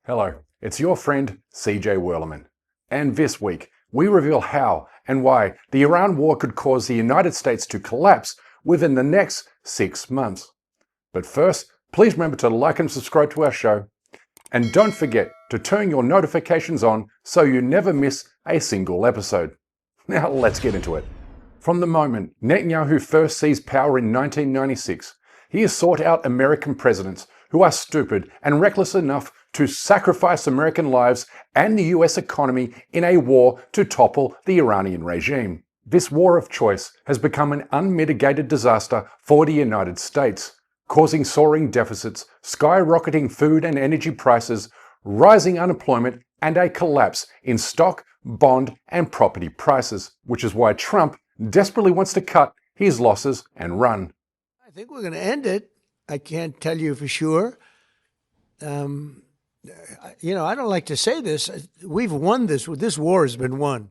Hello, it's your friend CJ Werleman. And this week, we reveal how and why the Iran war could cause the United States to collapse within the next 6 months. But first, please remember to like and subscribe to our show. And don't forget to turn your notifications on so you never miss a single episode. Now let's get into it. From the moment Netanyahu first seized power in 1996, he has sought out American presidents who are stupid and reckless enough to sacrifice American lives and the US economy in a war to topple the Iranian regime. This war of choice has become an unmitigated disaster for the United States, causing soaring deficits, skyrocketing food and energy prices, rising unemployment, and a collapse in stock, bond, and property prices, which is why Trump desperately wants to cut his losses and run. I think we're going to end it. I can't tell you for sure. I don't like to say this. We've won this. This war has been won.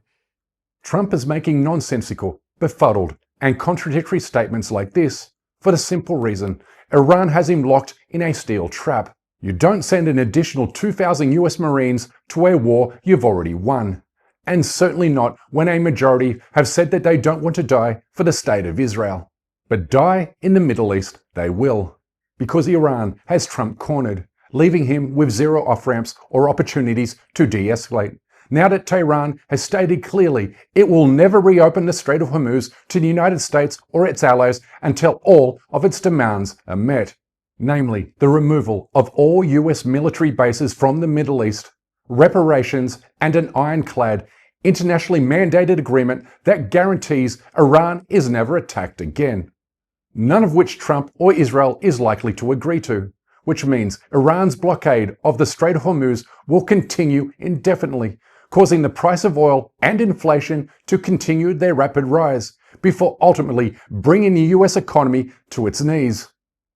Trump is making nonsensical, befuddled, and contradictory statements like this for the simple reason Iran has him locked in a steel trap. You don't send an additional 2,000 US Marines to a war you've already won. And certainly not when a majority have said that they don't want to die for the state of Israel. But die in the Middle East they will, because Iran has Trump cornered, leaving him with zero off-ramps or opportunities to de-escalate. Now that Tehran has stated clearly it will never reopen the Strait of Hormuz to the United States or its allies until all of its demands are met, namely the removal of all US military bases from the Middle East, reparations, and an ironclad, internationally mandated agreement that guarantees Iran is never attacked again. None of which Trump or Israel is likely to agree to, which means Iran's blockade of the Strait of Hormuz will continue indefinitely, causing the price of oil and inflation to continue their rapid rise, before ultimately bringing the US economy to its knees.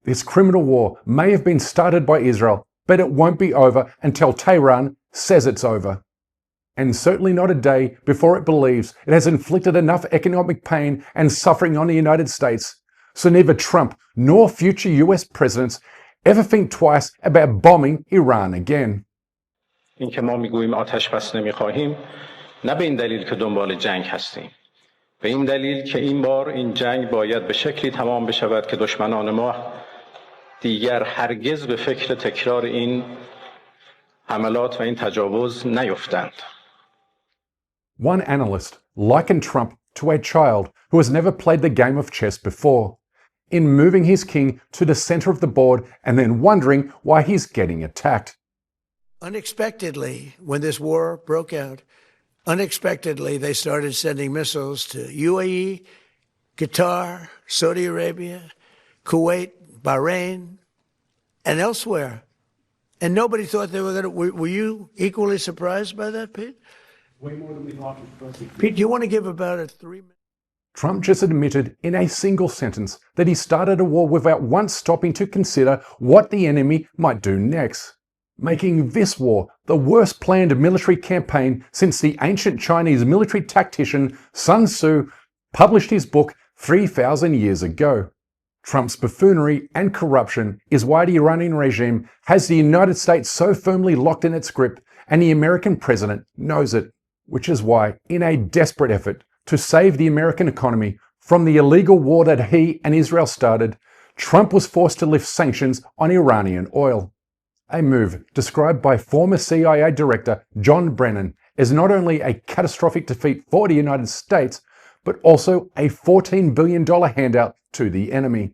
This criminal war may have been started by Israel, but it won't be over until Tehran says it's over. And certainly not a day before it believes it has inflicted enough economic pain and suffering on the United States. So neither Trump nor future US presidents ever think twice about bombing Iran again. این که ما میگوییم آتش بس نمیخواهیم نه به این دلیل که دنبال جنگ هستیم، به این دلیل که این بار این جنگ باید به شکلی تمام بشود که دشمنان ما دیگر هرگز به فکر تکرار این حملات و این تجاوز نیفتند. One analyst likened Trump to a child who has never played the game of chess before, in moving his king to the center of the board and then wondering why he's getting attacked. Unexpectedly, when this war broke out, unexpectedly they started sending missiles to UAE, Qatar, Saudi Arabia, Kuwait, Bahrain, and elsewhere. And nobody thought they were going to... Were you equally surprised by that, Pete? Way more than we thought. Pete, do you want to give about a 3-minute... Trump just admitted in a single sentence that he started a war without once stopping to consider what the enemy might do next, making this war the worst planned military campaign since the ancient Chinese military tactician Sun Tzu published his book 3,000 years ago. Trump's buffoonery and corruption is why the Iranian regime has the United States so firmly locked in its grip, and the American president knows it, which is why, in a desperate effort to save the American economy from the illegal war that he and Israel started, Trump was forced to lift sanctions on Iranian oil. A move described by former CIA Director John Brennan as not only a catastrophic defeat for the United States, but also a $14 billion handout to the enemy.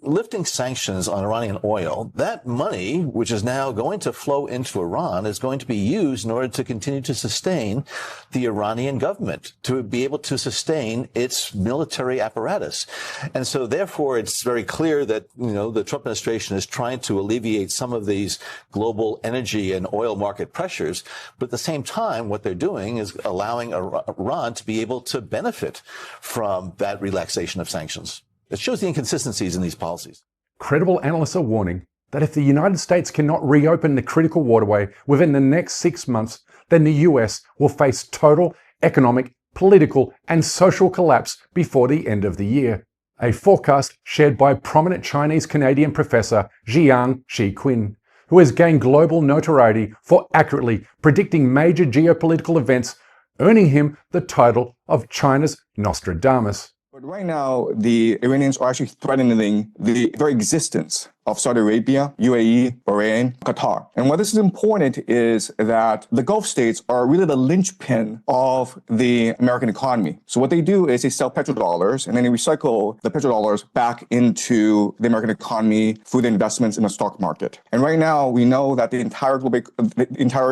Lifting sanctions on Iranian oil, that money, which is now going to flow into Iran, is going to be used in order to continue to sustain the Iranian government, to be able to sustain its military apparatus. And so therefore, it's very clear that, the Trump administration is trying to alleviate some of these global energy and oil market pressures. But at the same time, what they're doing is allowing Iran to be able to benefit from that relaxation of sanctions. It shows the inconsistencies in these policies. Credible analysts are warning that if the United States cannot reopen the critical waterway within the next 6 months, then the US will face total economic, political, and social collapse before the end of the year. A forecast shared by prominent Chinese-Canadian professor Jiang Shiqin, who has gained global notoriety for accurately predicting major geopolitical events, earning him the title of China's Nostradamus. But right now, the Iranians are actually threatening the very existence of Saudi Arabia, UAE, Bahrain, Qatar. And why this is important is that the Gulf states are really the linchpin of the American economy. So what they do is they sell petrodollars and then they recycle the petrodollars back into the American economy through the investments in the stock market. And right now, we know that the entire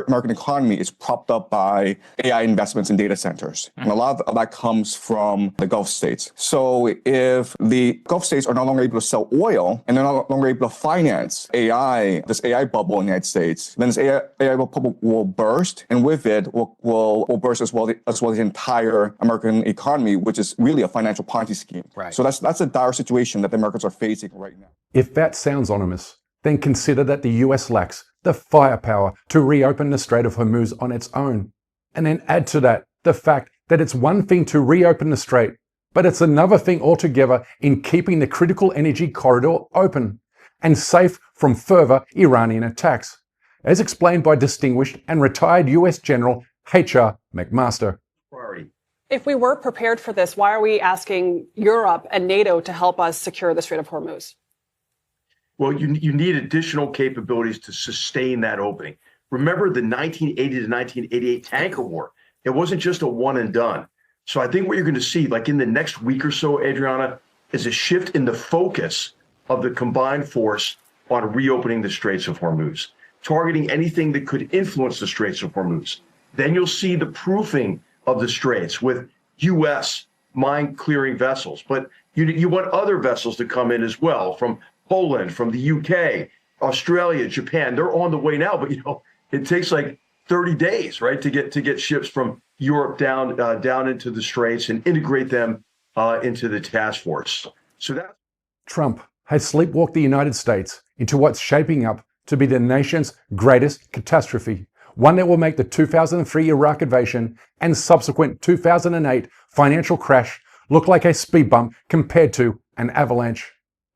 American economy is propped up by AI investments in data centers. And a lot of that comes from the Gulf states. So if the Gulf states are no longer able to sell oil and they're no longer able to finance AI, this AI bubble in the United States, then this AI bubble will burst, and with it will burst as well the entire American economy, which is really a financial Ponzi scheme. Right. So that's a dire situation that the Americans are facing right now. If that sounds ominous, then consider that the US lacks the firepower to reopen the Strait of Hormuz on its own. And then add to that the fact that it's one thing to reopen the strait, but it's another thing altogether in keeping the critical energy corridor open and safe from further Iranian attacks, as explained by distinguished and retired US General H.R. McMaster. If we were prepared for this, why are we asking Europe and NATO to help us secure the Strait of Hormuz? Well, you need additional capabilities to sustain that opening. Remember the 1980 to 1988 tanker war. It wasn't just a one and done. So I think what you're going to see, like in the next week or so, Adriana, is a shift in the focus of the combined force on reopening the Straits of Hormuz, targeting anything that could influence the Straits of Hormuz. Then you'll see the proofing of the Straits with U.S. mine-clearing vessels. But you want other vessels to come in as well from Poland, from the U.K., Australia, Japan. They're on the way now, but it takes like 30 days, right, to get ships from Europe down into the Straits and integrate them into the task force. So that Trump has sleepwalked the United States into what's shaping up to be the nation's greatest catastrophe, one that will make the 2003 Iraq invasion and subsequent 2008 financial crash look like a speed bump compared to an avalanche.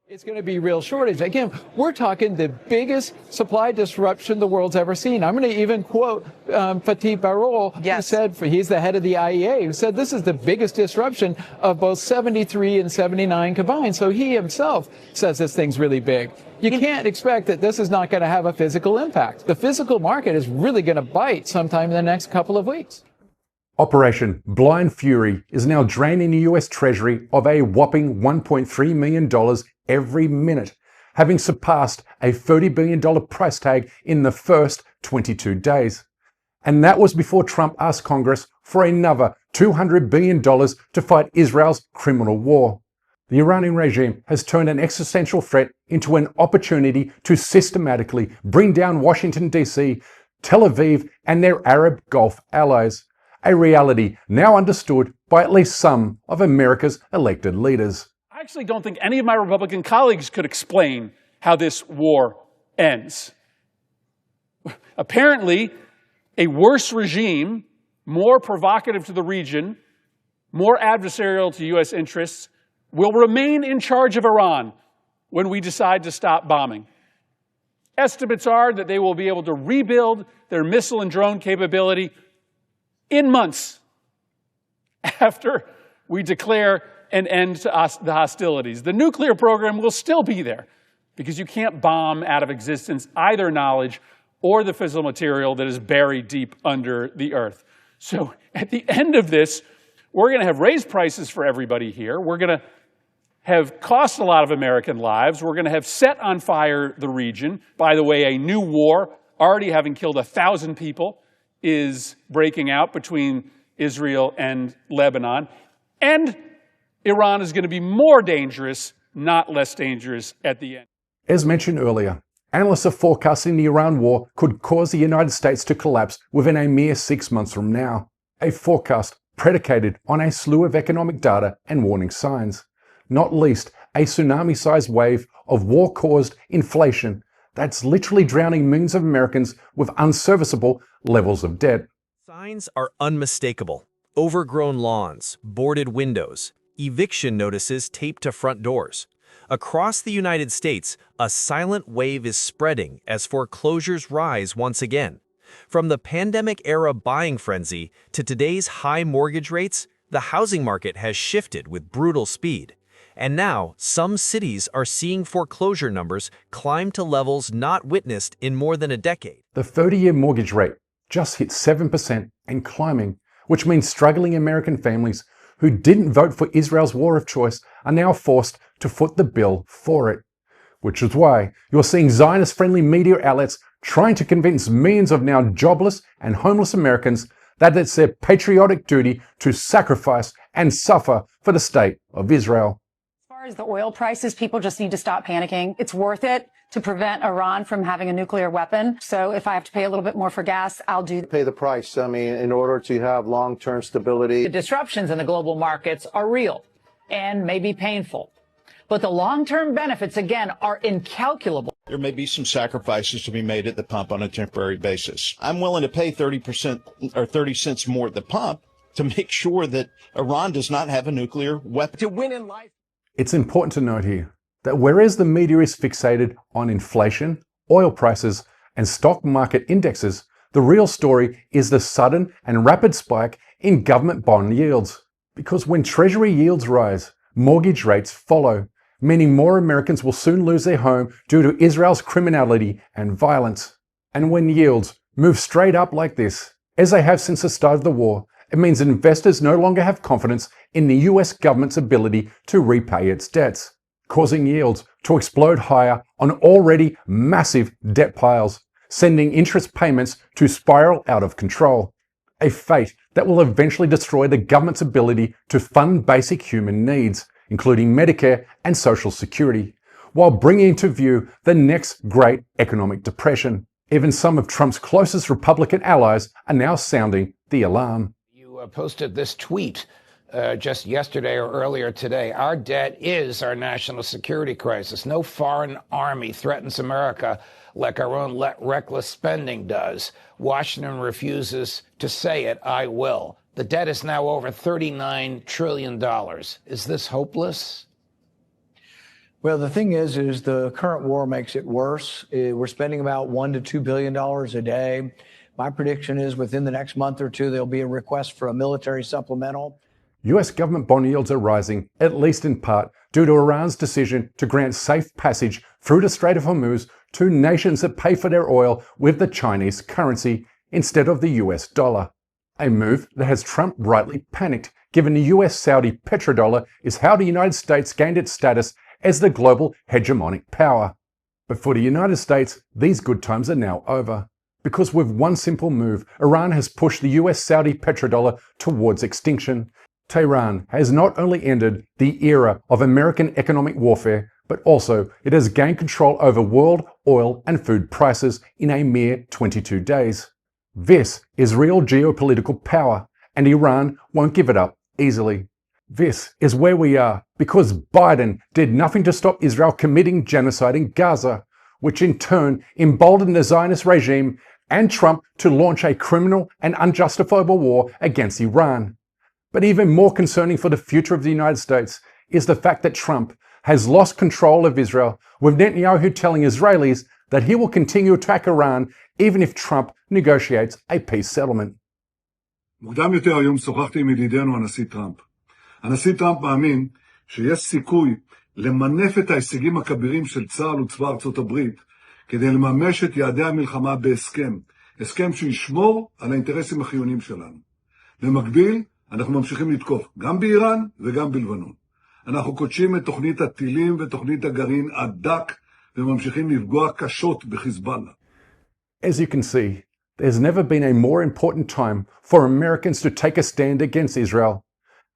It's going to be real shortage. Again, we're talking the biggest supply disruption the world's ever seen. I'm going to even quote Fatih Birol, who said, he's the head of the IEA, who said this is the biggest disruption of both 73 and 79 combined. So he himself says this thing's really big. You can't expect that this is not going to have a physical impact. The physical market is really going to bite sometime in the next couple of weeks. Operation Blind Fury is now draining the US Treasury of a whopping $1.3 million every minute, having surpassed a $30 billion price tag in the first 22 days. And that was before Trump asked Congress for another $200 billion to fight Israel's criminal war. The Iranian regime has turned an existential threat into an opportunity to systematically bring down Washington, D.C., Tel Aviv, and their Arab Gulf allies, a reality now understood by at least some of America's elected leaders. I actually don't think any of my Republican colleagues could explain how this war ends. Apparently, a worse regime, more provocative to the region, more adversarial to U.S. interests, will remain in charge of Iran when we decide to stop bombing. Estimates are that they will be able to rebuild their missile and drone capability in months after we declare an end to the hostilities. The nuclear program will still be there because you can't bomb out of existence either knowledge or the fissile material that is buried deep under the earth. So at the end of this, we're going to have raised prices for everybody here. We're going to have cost a lot of American lives. We're going to have set on fire the region. By the way, a new war, already having killed 1,000 people, is breaking out between Israel and Lebanon. And Iran is going to be more dangerous, not less dangerous at the end. As mentioned earlier, analysts are forecasting the Iran war could cause the United States to collapse within a mere 6 months from now, a forecast predicated on a slew of economic data and warning signs, not least a tsunami-sized wave of war-caused inflation that's literally drowning millions of Americans with unserviceable levels of debt. Signs are unmistakable. Overgrown lawns, boarded windows, eviction notices taped to front doors. Across the United States, a silent wave is spreading as foreclosures rise once again. From the pandemic-era buying frenzy to today's high mortgage rates, the housing market has shifted with brutal speed. And now, some cities are seeing foreclosure numbers climb to levels not witnessed in more than a decade. The 30-year mortgage rate just hit 7% and climbing, which means struggling American families who didn't vote for Israel's war of choice are now forced to foot the bill for it. Which is why you're seeing Zionist-friendly media outlets trying to convince millions of now jobless and homeless Americans that it's their patriotic duty to sacrifice and suffer for the state of Israel. As far as the oil prices, people just need to stop panicking. It's worth it to prevent Iran from having a nuclear weapon. So if I have to pay a little bit more for gas, I'll pay the price. I mean, in order to have long-term stability. The disruptions in the global markets are real and may be painful. But the long-term benefits, again, are incalculable. There may be some sacrifices to be made at the pump on a temporary basis. I'm willing to pay 30% or 30 cents more at the pump to make sure that Iran does not have a nuclear weapon. To win in life. It's important to note here that whereas the media is fixated on inflation, oil prices, and stock market indexes, the real story is the sudden and rapid spike in government bond yields. Because when Treasury yields rise, mortgage rates follow, meaning more Americans will soon lose their home due to Israel's criminality and violence. And when yields move straight up like this, as they have since the start of the war, it means investors no longer have confidence in the US government's ability to repay its debts, causing yields to explode higher on already massive debt piles, sending interest payments to spiral out of control. A fate that will eventually destroy the government's ability to fund basic human needs, including Medicare and Social Security, while bringing into view the next great economic depression. Even some of Trump's closest Republican allies are now sounding the alarm. You posted this tweet just yesterday or earlier today. Our debt is our national security crisis. No foreign army threatens America like our own reckless spending does. Washington refuses to say it. I will. The debt is now over $39 trillion. Is this hopeless? Well, the thing is the current war makes it worse. We're spending about $1 to $2 billion a day. My prediction is within the next month or two, there'll be a request for a military supplemental. US government bond yields are rising, at least in part, due to Iran's decision to grant safe passage through the Strait of Hormuz to nations that pay for their oil with the Chinese currency instead of the US dollar. A move that has Trump rightly panicked, given the US-Saudi petrodollar is how the United States gained its status as the global hegemonic power. But for the United States, these good times are now over. Because with one simple move, Iran has pushed the US-Saudi petrodollar towards extinction. Tehran has not only ended the era of American economic warfare, but also it has gained control over world oil and food prices in a mere 22 days. This is real geopolitical power, and Iran won't give it up easily. This is where we are because Biden did nothing to stop Israel committing genocide in Gaza, which in turn emboldened the Zionist regime and Trump to launch a criminal and unjustifiable war against Iran. But even more concerning for the future of the United States is the fact that Trump has lost control of Israel, with Netanyahu telling Israelis that he will continue to attack Iran even if Trump negotiates a peace settlement. מוקדם יותר היום שוחחתי עם ידידנו הנשיא טראמפ. הנשיא טראמפ מאמין שיש סיכוי למנף את ההישגים הכבירים של צה"ל וצבא ארצות הברית כדי לממש את יעדי המלחמה בהסכם, הסכם שישמור על האינטרסים החיוניים שלנו. במקביל, אנחנו ממשיכים לתקוף גם באיראן וגם בלבנון. אנחנו קודשים את תוכנית הטילים ותוכנית הגרעין עד דק וממשיכים לפגוע קשות בחיזבאללה. As you can see, there's never been a more important time for Americans to take a stand against Israel.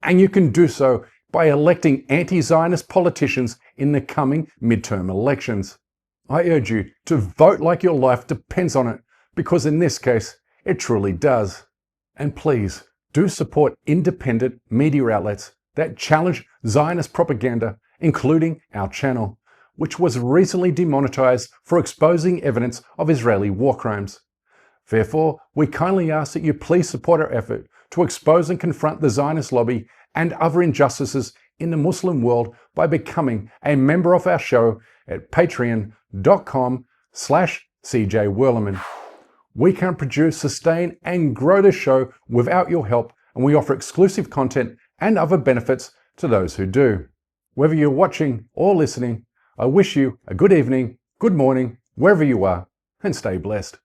And you can do so by electing anti-Zionist politicians in the coming midterm elections. I urge you to vote like your life depends on it, because in this case, it truly does. And please, do support independent media outlets that challenge Zionist propaganda, including our channel, which was recently demonetized for exposing evidence of Israeli war crimes. Therefore, we kindly ask that you please support our effort to expose and confront the Zionist lobby and other injustices in the Muslim world by becoming a member of our show at patreon.com/CJ Werleman. We can produce, sustain, and grow the show without your help, and we offer exclusive content and other benefits to those who do. Whether you're watching or listening, I wish you a good evening, good morning, wherever you are, and stay blessed.